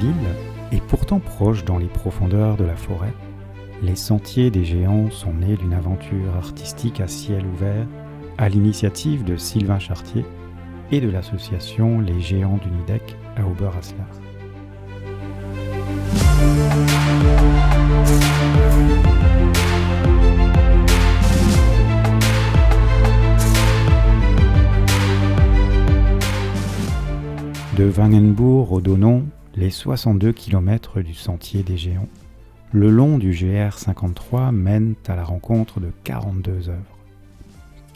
ville et pourtant proche dans les profondeurs de la forêt, les Sentiers des Géants sont nés d'une aventure artistique à ciel ouvert à l'initiative de Sylvain Chartier et de l'association Les Géants du Nidec à Oberaslar. De Wangenbourg au Donon, les 62 km du Sentier des Géants, le long du GR 53 mènent à la rencontre de 42 œuvres.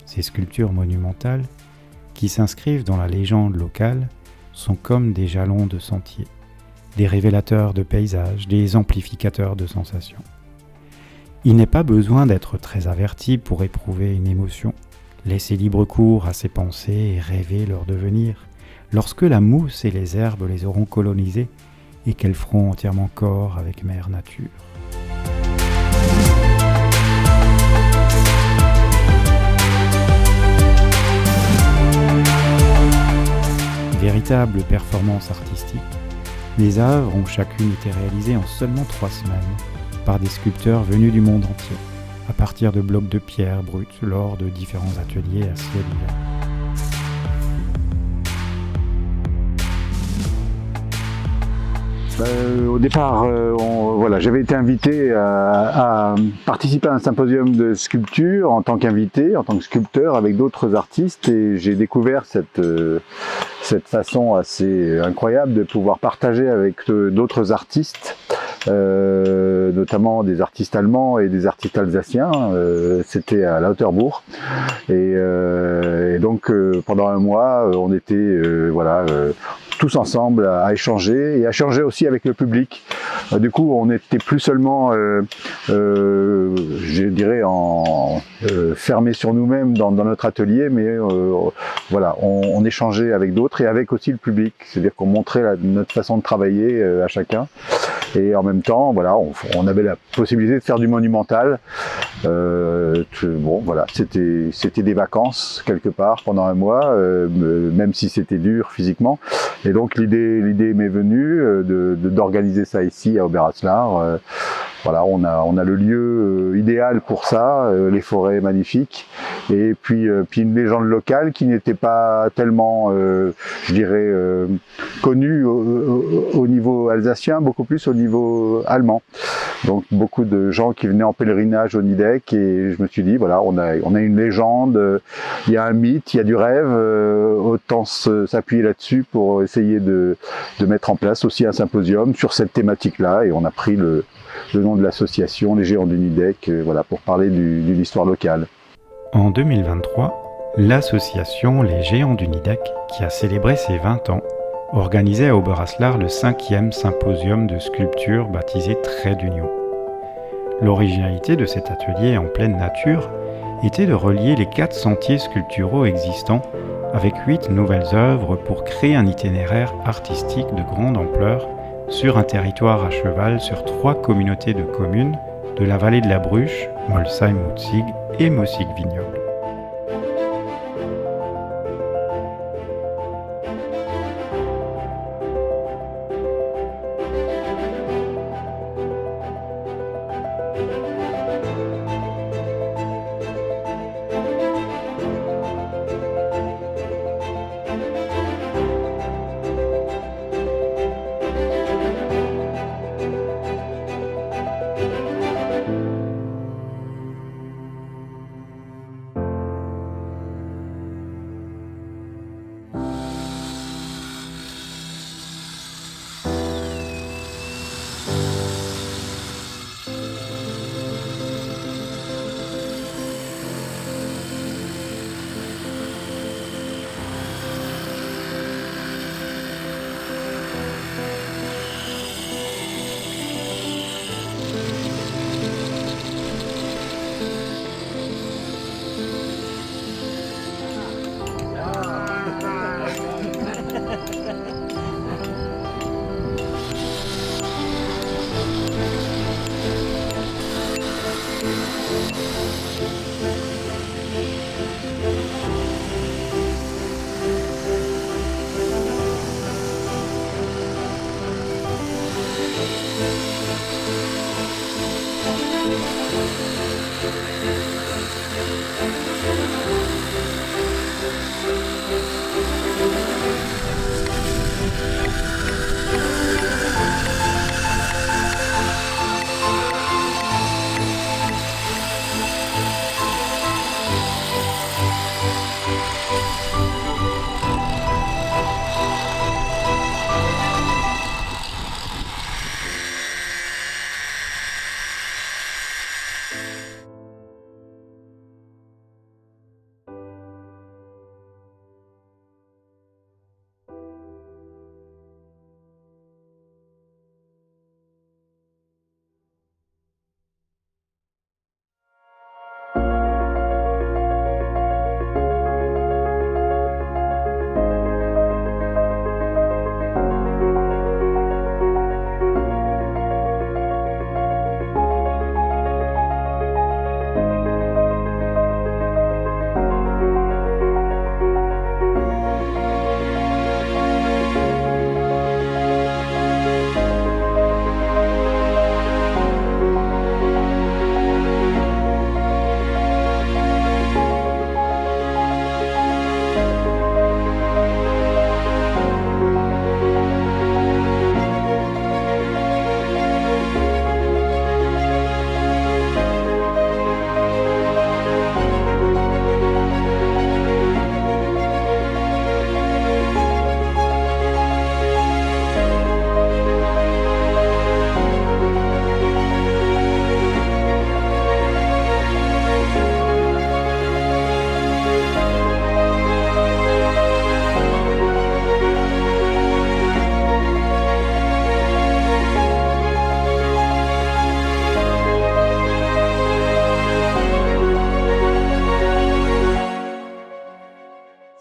Ces sculptures monumentales, qui s'inscrivent dans la légende locale, sont comme des jalons de sentier, des révélateurs de paysages, des amplificateurs de sensations. Il n'est pas besoin d'être très averti pour éprouver une émotion, laisser libre cours à ses pensées et rêver leur devenir, lorsque la mousse et les herbes les auront colonisées et qu'elles feront entièrement corps avec mère nature. Véritable performance artistique, les œuvres ont chacune été réalisées en seulement 3 semaines par des sculpteurs venus du monde entier, à partir de blocs de pierre brutes lors de différents ateliers à ciel ouvert. Au départ, j'avais été invité à participer à un symposium de sculpture en tant qu'invité, en tant que sculpteur avec d'autres artistes, et j'ai découvert cette façon assez incroyable de pouvoir partager avec d'autres artistes, notamment des artistes allemands et des artistes alsaciens. C'était à Lauterbourg, et donc pendant un mois on était tous ensemble à échanger et à échanger aussi avec le public. Du coup, on n'était plus seulement, je dirais, fermés sur nous-mêmes dans notre atelier, mais on échangeait avec d'autres et avec aussi le public. C'est-à-dire qu'on montrait notre façon de travailler à chacun. Et en même temps, on avait la possibilité de faire du monumental. C'était des vacances quelque part pendant un mois, même si c'était dur physiquement. Et donc l'idée m'est venue d'organiser ça ici à Oberaslar. On a le lieu idéal pour ça, les forêts magnifiques, et puis une légende locale qui n'était pas tellement, connue au niveau alsacien, beaucoup plus au niveau allemand. Donc beaucoup de gens qui venaient en pèlerinage au Nidec, et je me suis dit on a une légende, il y a un mythe, il y a du rêve, autant s'appuyer là-dessus pour essayer de mettre en place aussi un symposium sur cette thématique-là, et on a pris le nom de l'association Les Géants du Nidec, pour parler d'une histoire locale. En 2023, l'association Les Géants du Nidec, qui a célébré ses 20 ans, organisait à Oberaslar le 5e symposium de sculpture baptisé Trait d'Union. L'originalité de cet atelier en pleine nature était de relier les 4 sentiers sculpturaux existants avec 8 nouvelles œuvres pour créer un itinéraire artistique de grande ampleur sur un territoire à cheval sur 3 communautés de communes de la vallée de la Bruche, Molsheim-Mutzig et Mossig-Vignoble.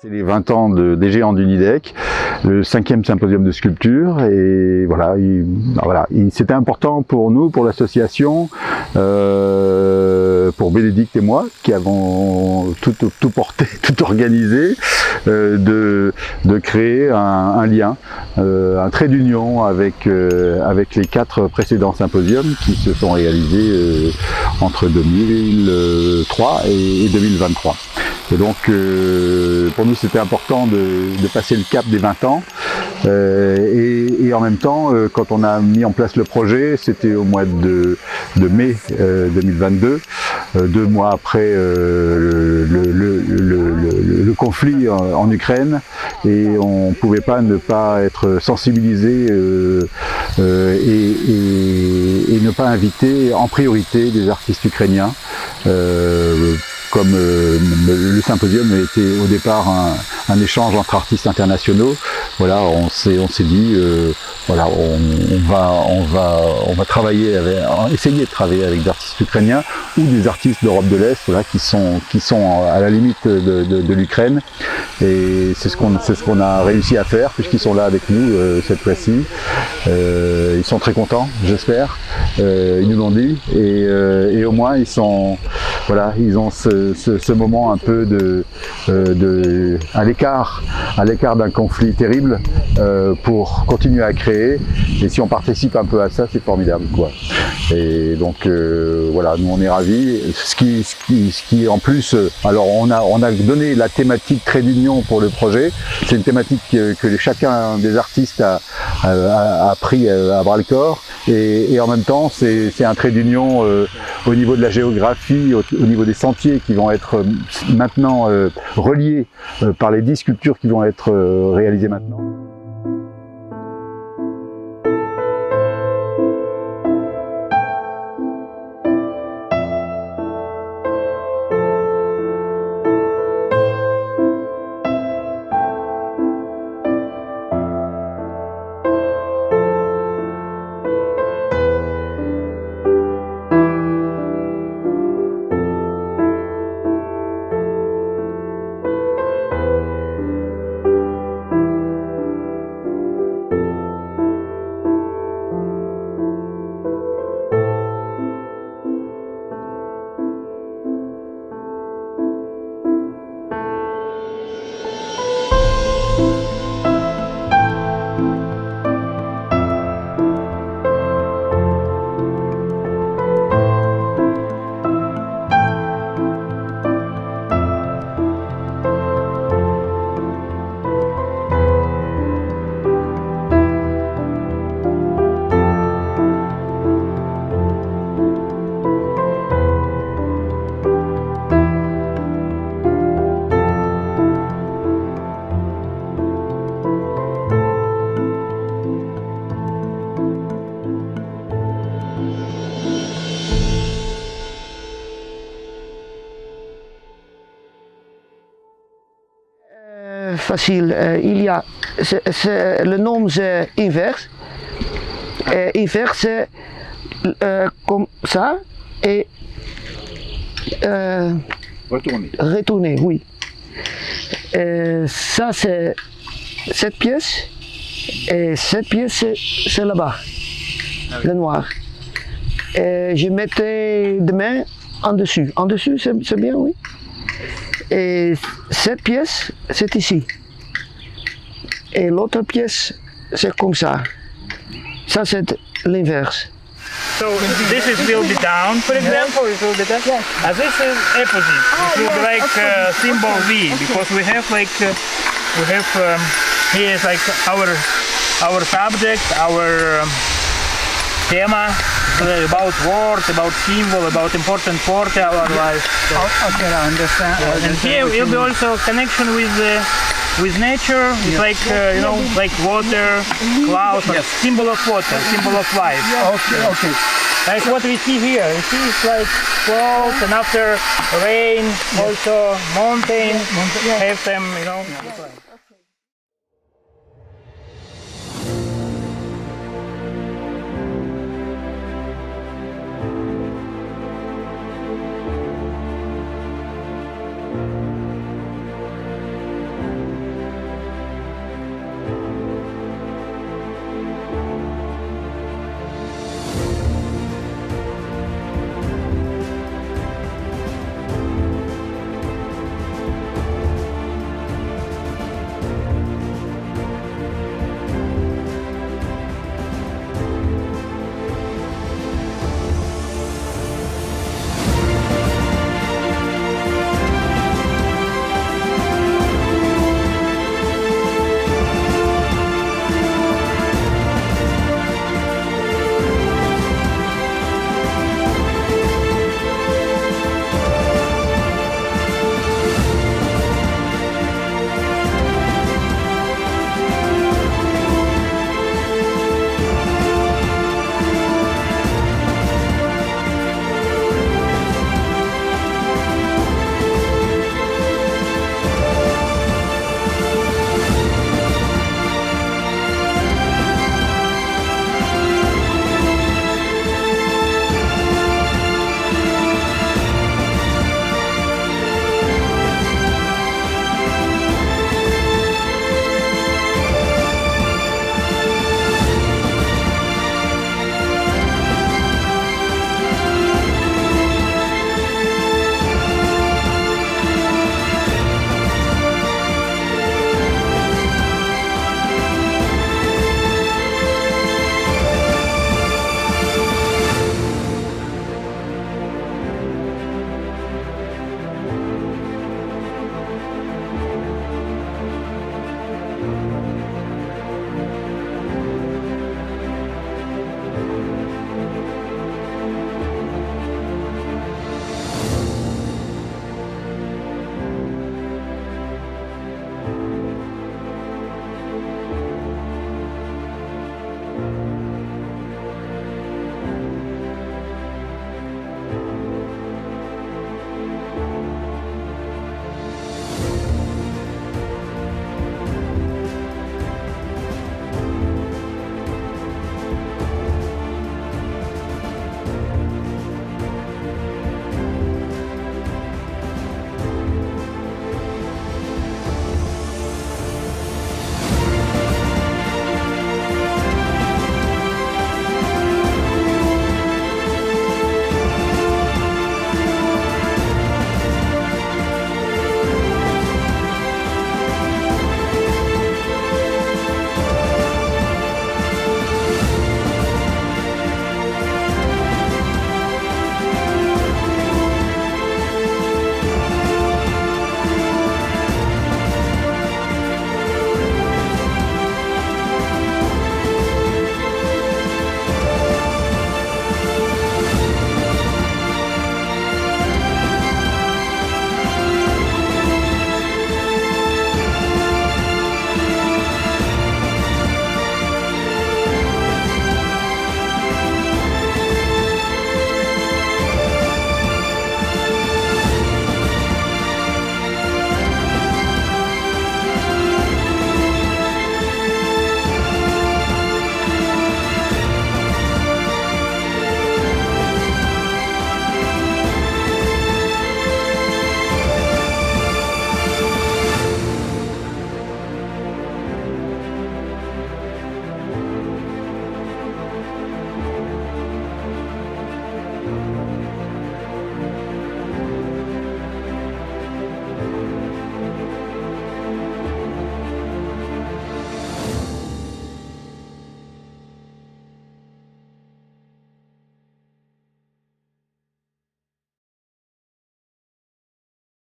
C'est les 20 ans des géants du Nidec, le 5e symposium de sculpture, et voilà, c'était important pour nous, pour l'association, pour Bénédicte et moi, qui avons tout porté, tout organisé, de créer un lien, un trait d'union avec les 4 précédents symposiums qui se sont réalisés entre 2003 et 2023. Et donc, pour nous, c'était important de passer le cap des 20 ans. Et en même temps, quand on a mis en place le projet, c'était au mois de mai 2022, 2 mois après le conflit en Ukraine, et on ne pouvait pas ne pas être sensibilisé et ne pas inviter en priorité des artistes ukrainiens. Comme le symposium était au départ un échange entre artistes internationaux, voilà, on s'est dit, voilà, on va travailler essayer de travailler avec des artistes ukrainiens ou des artistes d'Europe de l'Est, voilà, qui sont à la limite de l'Ukraine. Et c'est ce qu'on a réussi à faire, puisqu'ils sont là avec nous cette fois-ci. Ils sont très contents, j'espère. Ils nous l'ont dit, et au moins ils ont ce moment un peu à l'écart d'un conflit terrible, pour continuer à créer. Et si on participe un peu à ça, c'est formidable, quoi. Et donc voilà, nous on est ravis. Ce qui en plus, alors on a donné la thématique trait d'union pour le projet. C'est une thématique que chacun des artistes a pris à bras le corps. Et en même temps, c'est un trait d'union au niveau de la géographie, au niveau des sentiers qui vont être maintenant reliés par les 10 sculptures qui vont être réalisées maintenant. facile. Il y a, le nom c'est inverse. Inverse c'est comme ça et retourner, oui. Ça c'est cette pièce et cette pièce c'est là-bas, le noir. Et je mettais des mains en dessus. En dessus c'est bien, oui. Et cette pièce c'est ici. Et l'autre pièce c'est comme ça. Ça c'est l'inverse. So this is will be down, for example, it will be down. Yes. This is opposite. It will be like symbol V, because we have like here is like our subject, our thema, about word, about symbol, about important part of our life. So, okay, I understand. and here will be also connection with nature. It's like like water, clouds, like symbol of water, symbol of life. Okay. Like what we see here, you see it's like clouds, and after rain, also mountain, have them,